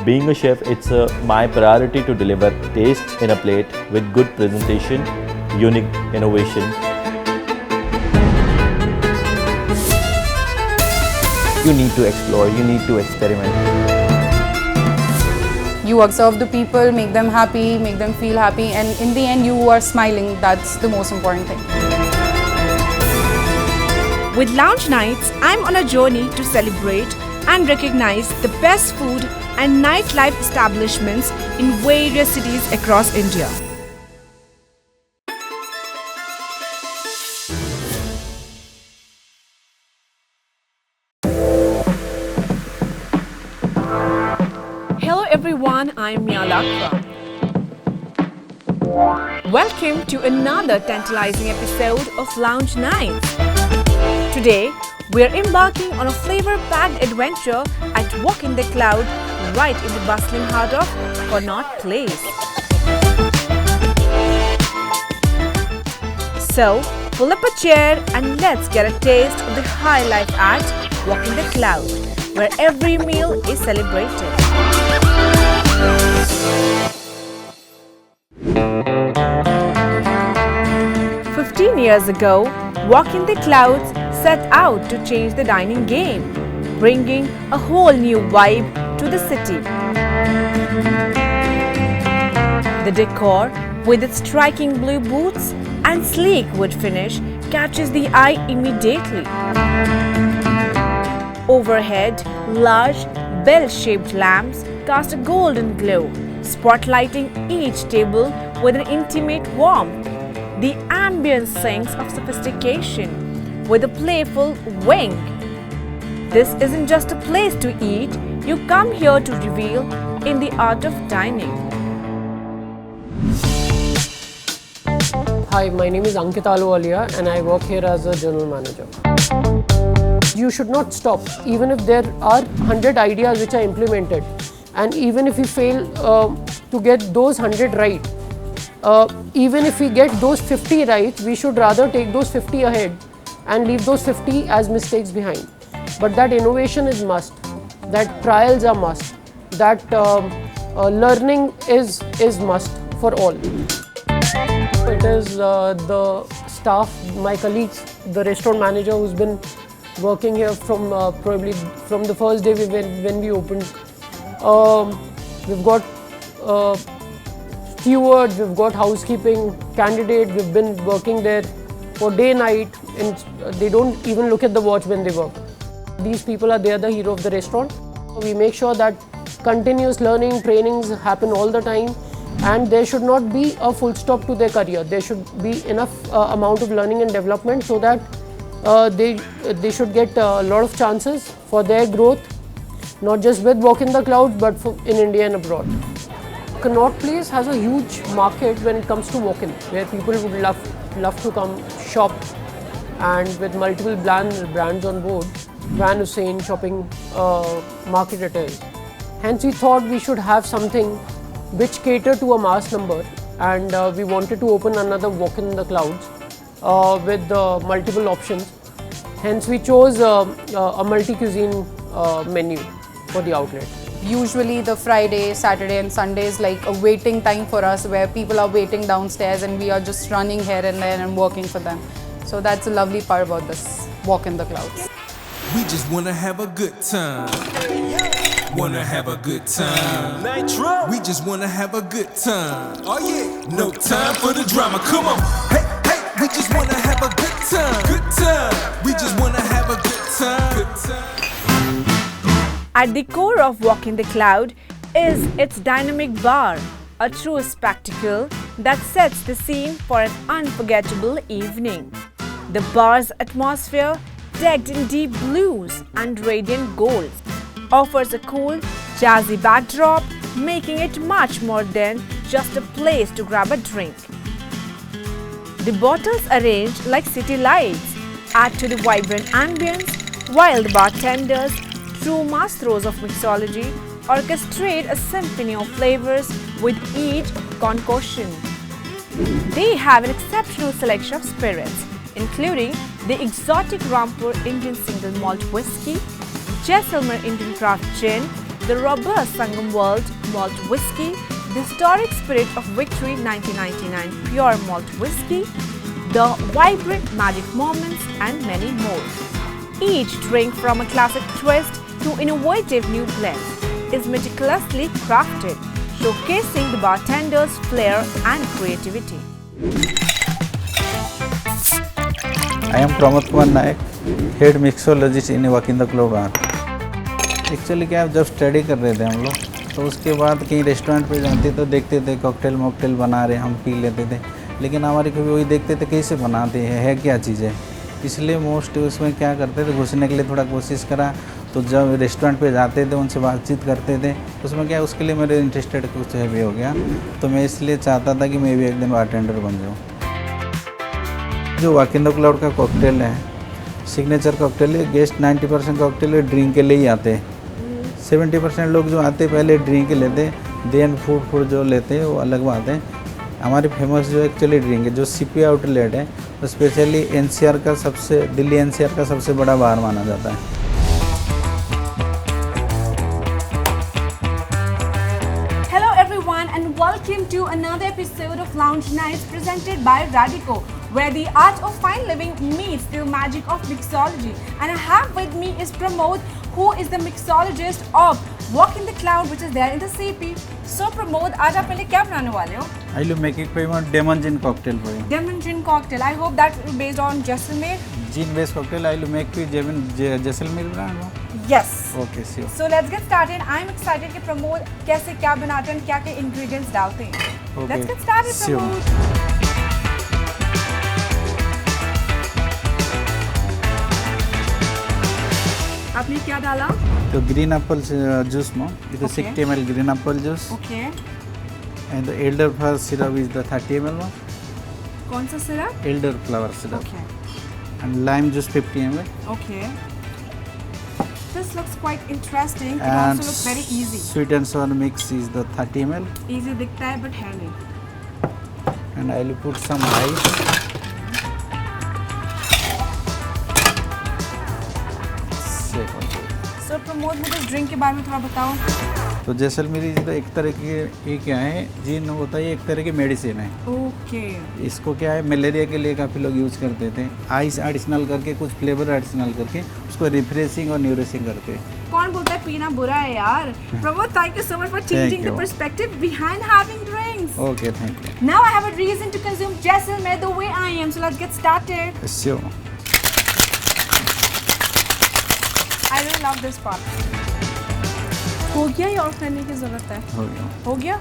Being a chef, it's my priority to deliver taste in a plate with good presentation, unique innovation. You need to explore, you need to experiment. You observe the people, make them happy, make them feel happy, and in the end you are smiling. That's the most important thing. With Lounge Nights, I'm on a journey to celebrate and recognize the best food and nightlife establishments in various cities across India. Hello everyone, I'm Mia Lakra. Welcome to another tantalizing episode of Lounge Nights. Today, we are embarking on a flavor-packed adventure at Walk in the Cloud, right in the bustling heart of Connaught Place. So, pull up a chair and let's get a taste of the high life at Walk in the Cloud, where every meal is celebrated. Years ago, Walk in the Clouds set out to change the dining game, bringing a whole new vibe to the city. The decor, with its striking blue booths and sleek wood finish, catches the eye immediately. Overhead, large, bell-shaped lamps cast a golden glow, spotlighting each table with an intimate warmth. The ambience sings of sophistication with a playful wink. This isn't just a place to eat, you come here to revel in the art of dining. Hi, my name is Ankit Ahluwalia and I work here as a general manager. You should not stop, even if there are 100 ideas which are implemented, and even if you fail to get those 100 right. Even if we get those 50 right, we should rather take those 50 ahead and leave those 50 as mistakes behind. But that innovation is must, that trials are must, that learning is must for all. It is the staff, my colleagues, the restaurant manager who's been working here from probably from the first day when we opened. We've got stewards, we've got housekeeping candidate, we've been working there for day night, and they don't even look at the watch when they work. These people are the hero of the restaurant. We make sure that continuous learning, trainings happen all the time, and there should not be a full stop to their career. There should be enough amount of learning and development so that they should get a lot of chances for their growth, not just with Walk in the Clouds, but in India and abroad. Connaught Place has a huge market when it comes to walk-in, where people would love to come shop, and with multiple brands on board, Van Hussain shopping market it is. Hence we thought we should have something which cater to a mass number, and we wanted to open another Walk in the Clouds with multiple options. Hence we chose a multi-cuisine menu for the outlet. Usually the Friday, Saturday and Sunday is like a waiting time for us, where people are waiting downstairs and we are just running here and there and working for them. So that's a lovely part about this Walk in the Clouds. We just wanna have a good time. Wanna have a good time. Nitro. We just wanna have a good time. Oh yeah. No time for the drama. Come on. Hey, hey. We just wanna have a good time. Good time. We just wanna have a good time. Good time. At the core of Walk in the Cloud is its dynamic bar, a true spectacle that sets the scene for an unforgettable evening. The bar's atmosphere, decked in deep blues and radiant golds, offers a cool, jazzy backdrop, making it much more than just a place to grab a drink. The bottles arranged like city lights add to the vibrant ambience, while the bartenders, true masters of mixology, orchestrate a symphony of flavors with each concoction. They have an exceptional selection of spirits, including the exotic Rampur Indian single malt whiskey, Jaisalmer Indian craft gin, the robust Sangam World Malt Whisky, the historic Spirit of Victory 1999 Pure Malt Whisky, the vibrant Magic Moments and many more. Each drink, from a classic twist to innovative new blends, is meticulously crafted, showcasing the bartender's flair and creativity. I am Pramod Kumar Naik, head mixologist in Walking the Cloud bar. Actually क्या जब study कर रहे थे हम लोग, तो उसके बाद कहीं रेस्टोरेंट पे जाते तो देखते थे कॉकटेल मॉकटेल बना रहे, हम पी लेते थे, लेकिन हमारे कभी वही देखते थे कैसे बनाते हैं, है क्या चीज़ है। इसलिए मोस्ट उसमें क्या करते थे, घुसने के लिए थोड़ा कोशिश करा, तो जब रेस्टोरेंट पे जाते थे उनसे बातचीत करते थे, उसमें क्या उसके लिए मेरे इंटरेस्टेड कुछ हैवी हो गया, तो मैं इसलिए चाहता था कि मैं भी एक दिन बारटेंडर बन जाऊँ। जो वॉकिंग द क्लाउड का कॉकटेल है, सिग्नेचर कॉकटेल है, गेस्ट 90% कॉकटेल ड्रिंक के लिए ही आते हैं। 70% लोग जो आते पहले ड्रिंक लेते, देन फूड जो लेते हैं वो अलग बात है। हमारी फेमस जो एक्चुअली ड्रिंक है जो सीपी आउटलेट है, तो स्पेशली एनसीआर का दिल्ली एनसीआर का सबसे बड़ा बार माना जाता है। Hello everyone and welcome to another episode of Lounge Nights presented by Radico, where the art of fine living meets the magic of mixology. And I have with me is Pramod, who is the mixologist of Walking the Cloud, which is there in the CP. So Pramod, आज आप पहले क्या बनाने वाले हो? I will make it for you demon gin cocktail for you. Demon gin cocktail. I hope that is based on Jaisalmer. Gin based cocktail I will make for you Jaisalmer brand. Yes. Okay, sure. So let's get started. I'm excited कि प्रमोद कैसे क्या बनाते हैं, क्या क्या ingredients डालते हैं. Okay. Let's get started, Sure. Pramod. आपने क्या डाला? तो green apple juice mo, it is Okay. 60 ml green apple juice, Okay. and the elderflower syrup is the 30 ml mo, कौन सा syrup? elderflower syrup, Okay. and lime juice 50 ml, Okay. This looks quite interesting. It and also looks very easy. sweet and sour mix is the 30 ml, Easy दिखता है but है नहीं. and I will put some ice. So Pramod, मुझे इस drink के बारे में थोड़ा बताओ. तो जैसलमेरी तो एक तरह की ये क्या है, जिन होता है एक तरह की मेडिसिन है। Okay. इसको क्या है मलेरिया के लिए काफ़ी लोग यूज़ करते थे, आइस एडिशनल करके कुछ फ्लेवर एडिशनल करके उसको रिफ्रेशिंग और न्यूरिशिंग करते हैं। कौन बोलता है पीना बुरा है यार? Pramod, thank you so much for changing the you. perspective behind having drinks. Okay, thank you. Now I have a reason to consume Jaisalmer the way I am. So let's get started. Sure. I really love this part. हो गया या और करने की जरूरत है? हो गया। हो गया?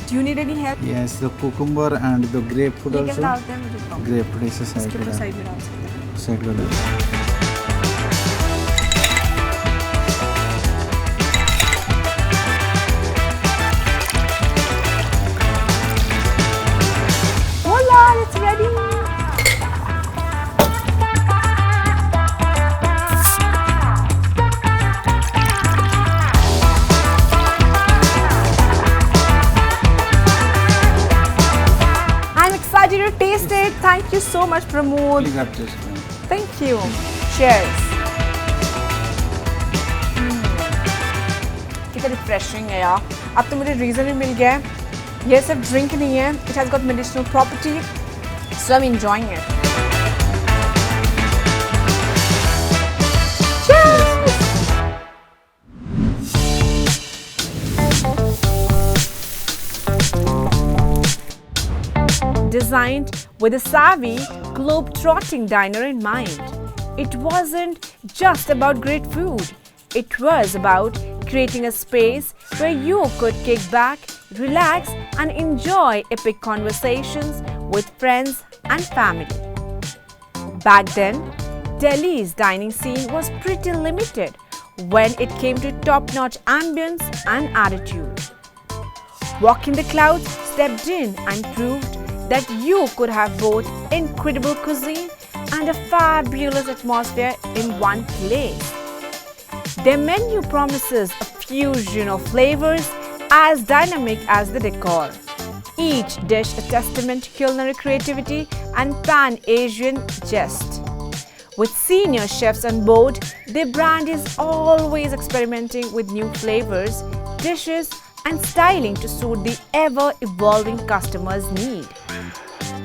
Do you need any help? Yes, the cucumber and the grep fruit ये कैसे आल्सो। डालते हैं मुझे बताओ. ग्रेप फ्रूट इसे साइड इसके ऊपर कर साइड में डाल सकते हैं. साइड कर दो। Voila, it's ready. I'm excited to taste it. Thank you so much, Pramod. Please आप टेस्ट करें। Thank you. Cheers. कितना रिफ्रेशिंग है यार. अब तो मुझे रीज़न भी मिल गया है. ये सिर्फ ड्रिंक नहीं है. It has got medicinal property. So I'm enjoying it. Cheers. Designed with a savvy, globe-trotting diner in mind. It wasn't just about great food. It was about creating a space where you could kick back, relax, and enjoy epic conversations with friends and family. Back then, Delhi's dining scene was pretty limited when it came to top-notch ambience and attitude. Walking the Clouds stepped in and proved that you could have both incredible cuisine and a fabulous atmosphere in one place. Their menu promises a fusion of flavors as dynamic as the decor. Each dish a testament to culinary creativity and pan-Asian zest. With senior chefs on board, their brand is always experimenting with new flavors, dishes, and styling to suit the ever-evolving customer's need.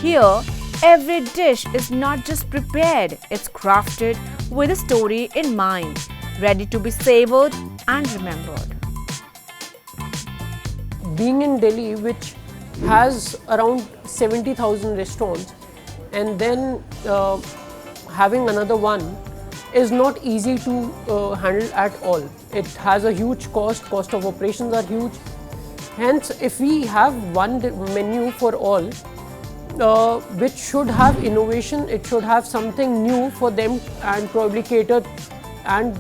Here, every dish is not just prepared, it's crafted with a story in mind, ready to be savored and remembered. Being in Delhi, which has around 70,000 restaurants, and then having another one is not easy to handle at all. It has a huge cost of operations are huge. Hence, if we have one menu for all, which should have innovation, it should have something new for them and probably cater and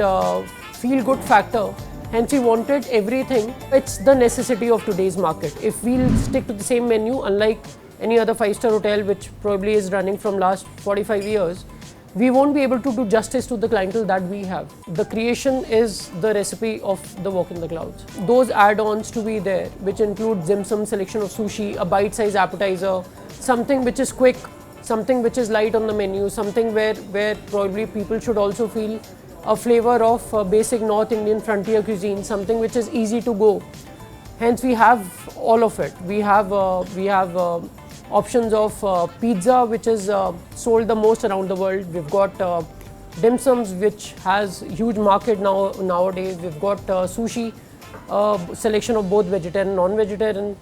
feel good factor. Hence, we wanted everything. It's the necessity of today's market. If we'll stick to the same menu, unlike any other 5-star hotel which probably is running from last 45 years, we won't be able to do justice to the clientele that we have. The creation is the recipe of the Walk in the Clouds. Those add-ons to be there, which include dim sum, selection of sushi, a bite-sized appetizer, something which is quick, something which is light on the menu, something where probably people should also feel a flavor of basic North Indian frontier cuisine, something which is easy to go. Hence, we have all of it. We have options of pizza, which is sold the most around the world. We've got dim sums, which has huge market nowadays. We've got sushi, selection of both vegetarian and non-vegetarian.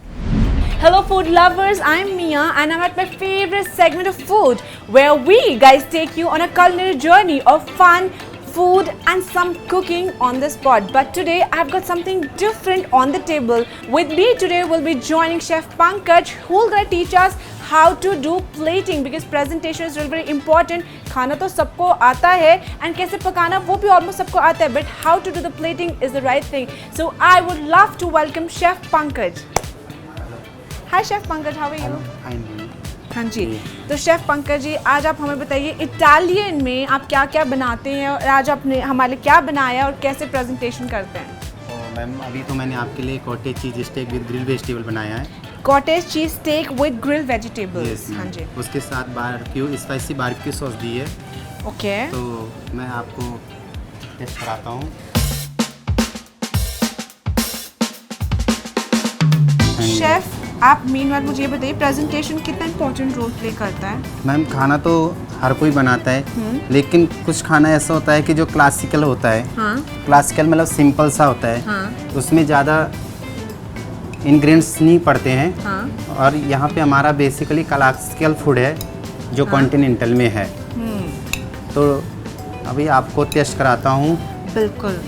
Hello food lovers, I'm Mia and I'm at my favorite segment of food, where we guys take you on a culinary journey of fun, food and some cooking on the spot. But today I've got something different on the table. With me today will be joining Chef Pankaj, who will gonna teach us how to do plating, because presentation is really very important. खाना तो सबको आता है and कैसे पकाना वो भी almost सबको आता है, but how to do the plating is the right thing. So I would love to welcome Chef Pankaj. Hi Chef Pankaj, how are you? Fine. हाँ जी, तो शेफ पंकज जी, आज आप हमें बताइए इटालियन में आप क्या क्या बनाते हैं और आज आपने हमारे लिए क्या बनाया और कैसे प्रेजेंटेशन करते हैं? तो मैम अभी तो मैंने आपके लिए cottage cheese steak with grill vegetable बनाया है। Cottage cheese stake with grill vegetables, हाँ जी। उसके साथ बारबेक्यू स्पाइसी बारबेक्यू सॉस दी है। ओके। तो मैं आपको टेस्ट कराता हूँ। शेफ, आप मीनवाइल मुझे ये बताइए प्रेजेंटेशन कितना इंपॉर्टेंट रोल प्ले करता है? मैम खाना तो हर कोई बनाता है, लेकिन कुछ खाना ऐसा होता है कि जो क्लासिकल होता है। हाँ। क्लासिकल मतलब सिंपल सा होता है। हाँ। उसमें ज़्यादा इंग्रेडिएंट्स नहीं पड़ते हैं। हाँ। और यहाँ पे हमारा बेसिकली क्लासिकल फूड है जो कॉन्टिनेंटल में है। तो अभी आपको टेस्ट कराता हूँ। बिल्कुल।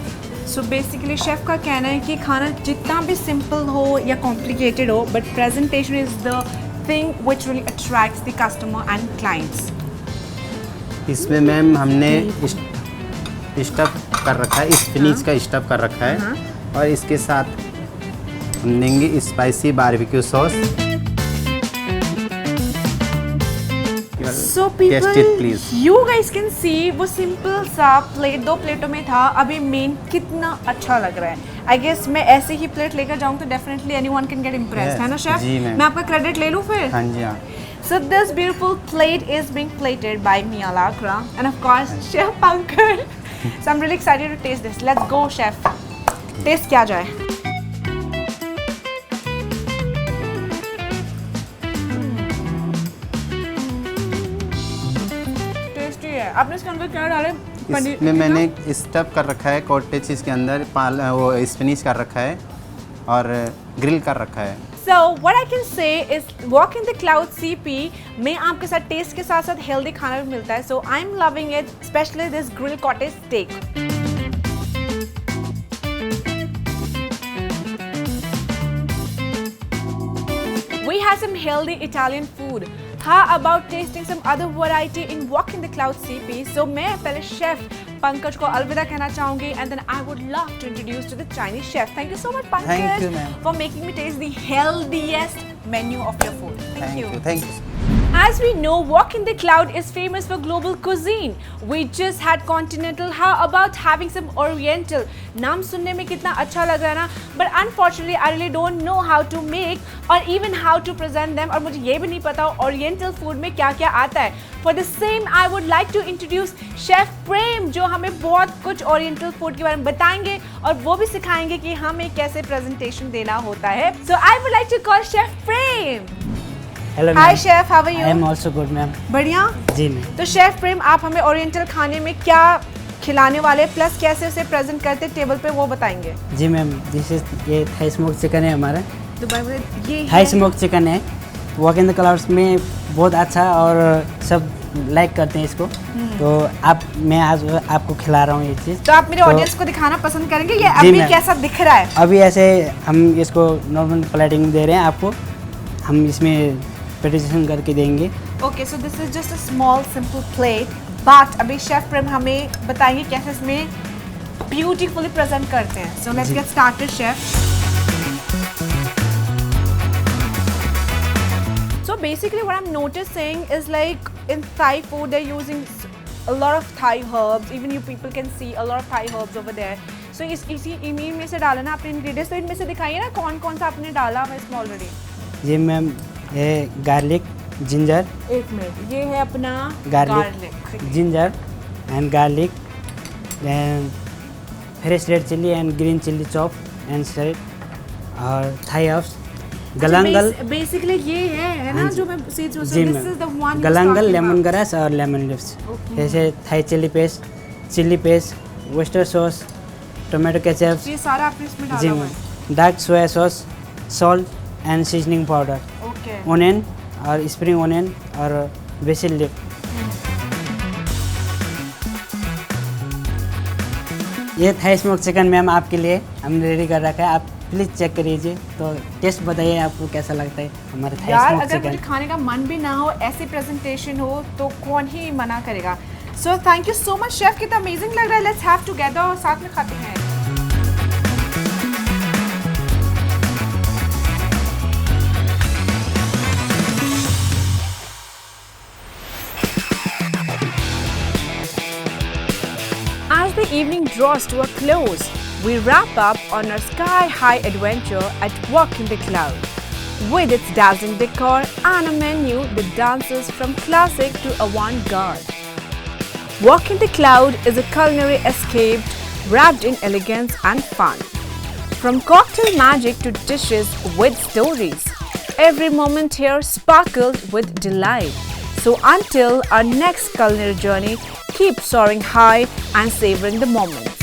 सो बेसिकली शेफ का कहना है कि खाना जितना भी सिंपल हो या कॉम्प्लिकेटेड हो, but presentation is the thing which really attracts the customer and clients. इसमें मैम हमने स्टफ कर रखा है, स्पिनच का स्टफ कर रखा है। और इसके साथ हम देंगे spicy barbecue sauce. So people, you guys can see वो सिंपल सा प्लेट 2 प्लेटों में था, अभी मेन कितना अच्छा लग रहा है। आई गेस मैं ऐसे ही प्लेट लेकर जाऊँ तो definitely anyone can get impressed, है ना शेफ? मैं आपका क्रेडिट ले लूँ फिर? हाँ जी हाँ। So this beautiful plate is being plated by Mia Lakra and of course Chef Pankaj. So I'm really excited to taste this. Let's go chef. Taste क्या जाए? आपने इसके अंदर क्या डाला? इसमें मैंने स्टफ कर रखा है कॉटेज चीज़ के अंदर, वो स्पिनच कर रखा है और ग्रिल कर रखा है। So what I can say is Walk in the Cloud CP में आपके साथ टेस्ट के साथ साथ हेल्दी खाना भी मिलता है। So I'm loving it, especially this grilled cottage steak. We have some healthy Italian food. How about tasting some other variety in Walk in the Cloud CP? So मैं पहले शेफ पंकज को अलविदा कहना चाहूँगी and then I would love to introduce to the Chinese chef. Thank you so much Pankaj. Thank you, ma'am. For making me taste the healthiest menu of your food. Thank you. Thank you. As we know, Walk in the Cloud is famous for global cuisine. We just had continental. How about having some oriental? नाम सुनने में कितना अच्छा लग रहा है ना? But unfortunately, I really don't know how to make or even how to present them. और मुझे ये भी नहीं पता oriental food में क्या क्या आता है. For the same, I would like to introduce Chef Prem, जो हमें बहुत कुछ oriental food के बारे में बताएंगे और वो भी सिखाएंगे कि हमें कैसे presentation देना होता है. So I would like to call Chef Prem. Hello Hi Chef, how are you? I am also good ma'am. बढ़िया। जी मैम। तो शेफ प्रेम, आप हमें ओरिएंटल खाने में क्या खिलाने वाले प्लस कैसे उसे प्रेजेंट करते टेबल पे वो बताएंगे। जी मैम, दिस इज ये थाई स्मोक चिकन है हमारा। दुबई में ये थाई स्मोक चिकन है, वॉक इन द क्लाउड्स में बहुत अच्छा और सब लाइक करते हैं इसको। तो मैं आज आपको खिला रहा हूँ ये चीज़। तो आप मेरे ऑडियंस को दिखाना पसंद करेंगे ये जी अभी मैम। कैसा दिख रहा है? अभी ऐसे हम इसको नॉर्मल प्लेटिंग दे रहे हैं आपको, हम इसमें प्रेजेंटेशन करके देंगे। Okay, so this is just a small simple plate, but अभी शेफ प्रेम हमें बताएंगे कैसे इसमें ब्यूटीफुली प्रेजेंट करते हैं। So let's get started chef. So basically what I'm noticing is like in Thai food they're using a lot of Thai herbs. Even you people can see a lot of Thai herbs over there. So इसी इन्हीं में से डाला ना आपने ingredients, तो इनमें से दिखाइए ना कौन कौन सा आपने डाला है इसमें ऑलरेडी। जी मैम, ये गार्लिक, जिंजर, एक मिनट, ये है अपना garlic, ginger and garlic, then fresh red chilli and green chilli chop and salad और थाई हर्ब्स, गलंगल। बेसिकली ये है ना जो मैं सीज जी मैम, गलंगल, लेमन ग्रास और लेमन लिव्स। जैसे Thai chilli paste, chilli paste, oyster sauce, tomato ketchup. ये सारा आपने इसमें डाला जी हुआ है। Ma'am, dark soya sauce, salt and seasoning powder, okay, onion और स्प्रिंग ओनियन और बेसिल लीफ। ये थाई स्मोक चिकन मैम आपके लिए हमने रेडी कर रखा है, आप प्लीज़ चेक करिए। तो टेस्ट बताइए आपको कैसा लगता है हमारा थाई यार स्मोक अगर मुझे चिकन। खाने का मन भी ना हो, ऐसी प्रेजेंटेशन हो तो कौन ही मना करेगा। So thank you so much chef, कितना अमेजिंग लग रहा है। लेट्स हैव टुगेदर और साथ में खाते हैं। As the evening draws to a close, we wrap up on our sky-high adventure at Walk in the Cloud. With its dazzling decor and a menu that dances from classic to avant-garde. Walk in the Cloud is a culinary escape wrapped in elegance and fun. From cocktail magic to dishes with stories, every moment here sparkled with delight. So until our next culinary journey, keep soaring high and savoring the moment.